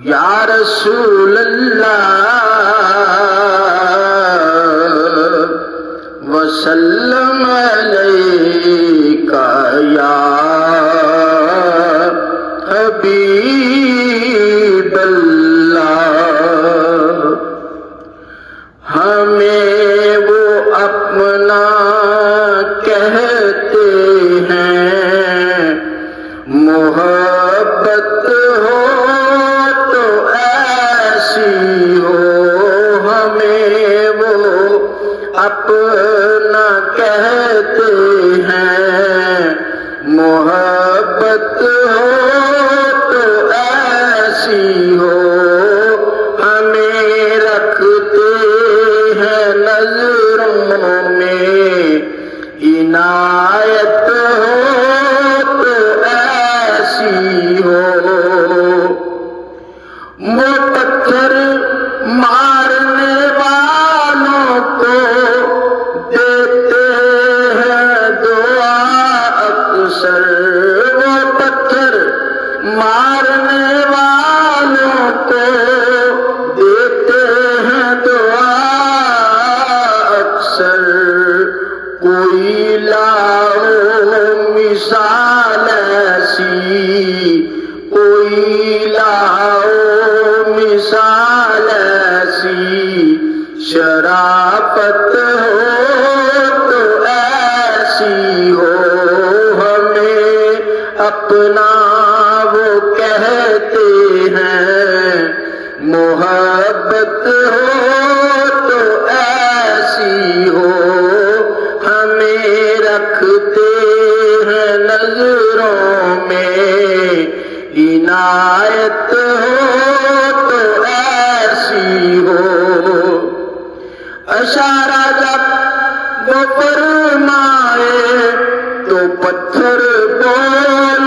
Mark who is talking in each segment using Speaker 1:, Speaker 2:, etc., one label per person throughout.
Speaker 1: یا رسول اللہ وسلم علیکہ یا حبیب اللہ ہمیں وہ اپنا کہتے ہیں محبت ہو تو ایسی ہو ہمیں وہ اپنا کہتے ہیں محبت ہو تو ایسی ہو ہمیں رکھتے ہیں نظروں میں عنایت ہو تو ایسی ہو وہ پتھر مارنے والوں کو دیتے ہیں دعا اکثر وہ پتھر مارنے والوں کو دیتے ہیں دعا اکثر کوئی لاؤ مثال ایسی کوئی لاؤ مثال ایسی شرافت ہو تو ایسی ہو ہمیں اپنا وہ کہتے ہیں محبت ہو تو ایسی ہو ہمیں رکھتے ہیں نظروں میں عنایت ہو تو ایسی ہو اشارہ جب وہ فرمائے تو پتھر بول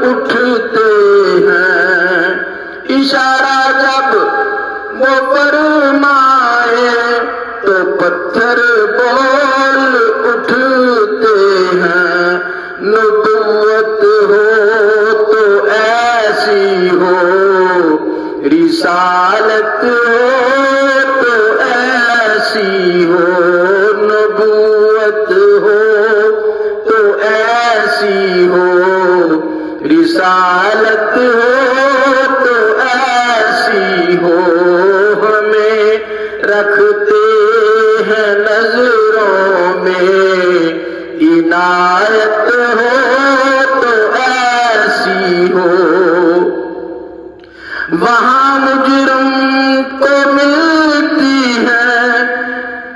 Speaker 1: اٹھتے ہیں اشارہ جب وہ فرمائے تو پتھر بول اٹھتے ہیں نبوت ہو تو ایسی ہو رسالت ہو تو ایسی ہو نبوت ہو تو ایسی ہو رسالت ہو تو ایسی ہو ہمیں رکھتے ہیں نظروں میں عنایت ہو تو ایسی ہو وہاں مجرم کو ملتی ہے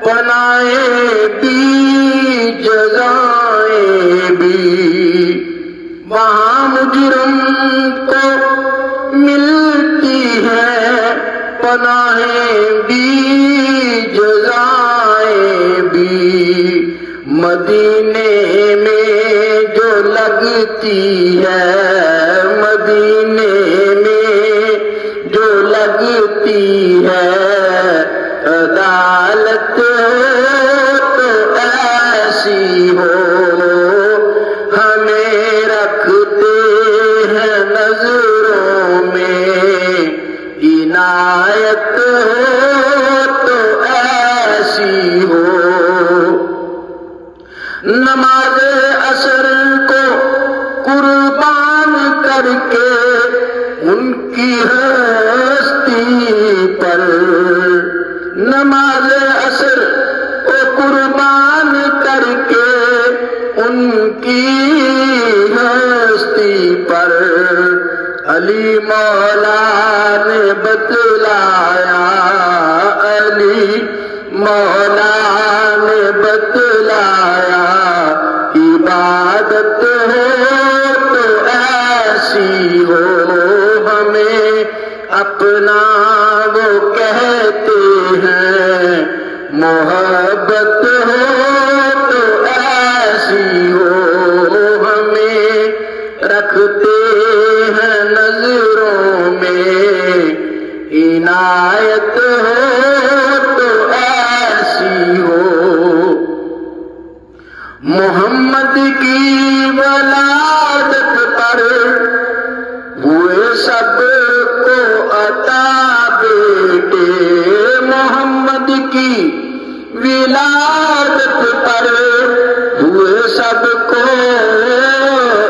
Speaker 1: پناہیں بھی جزائیں بھی وہاں مجرم کو ملتی ہے پناہیں بھی جزائیں بھی مدینے میں جو لگتی ہے مدینے میں جو لگتی ہے عدالت ہو تو ایسی ہو ہمیں رکھتے ہیں نظروں میں عنایت ہو تو ایسی ہو نماز عصر کو قربان کر کے ان کی ہستی پر نماز عصر کو قربان کر کے ان کی ہستی پر علی مولا نے بتلایا علی مولا نے بتلایا عبادت ہو تو ایسی ہو ہمیں اپنا وہ کہتے ہیں محبت ہو تو ایسی ہو ہمیں رکھتے ہیں نظروں میں عنایت ہو تو ایسی ہو محمد کی ولادت پر ہوئے سب کو عطا بیٹے محمد کی ولادت پر ہوئے سب کو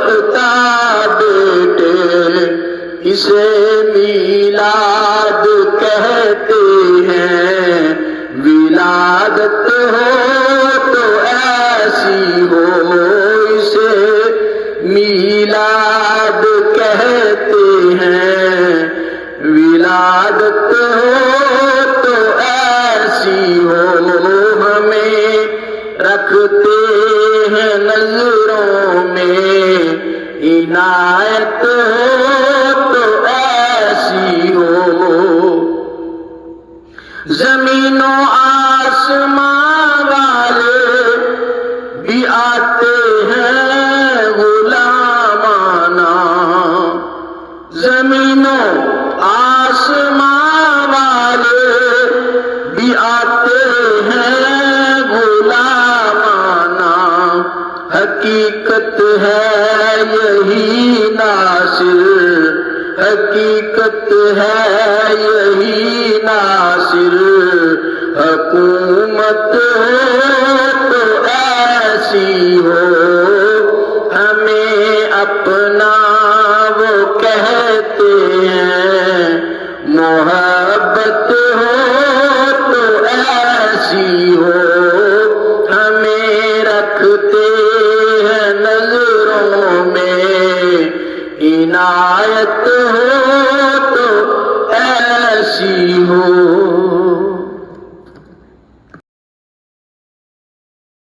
Speaker 1: عطا بیٹے اسے میلاد کہتے ہیں ولادت ہو تو ایسی ہو اسے میلاد کہتے ہیں ولادت ہو تو ایسی ہو ہمیں رکھتے ہیں نظروں میں عنایت ہو تو ایسی ہو زمین و آسمان والے بھی آتے ہیں غلامانہ زمین و آسمان والے بھی آتے ہیں غلامانہ حقیقت ہے یہی ناصر حقیقت ہے یہی ناصر حکومت ہو تو ایسی ہو ہمیں اپنا وہ کہہ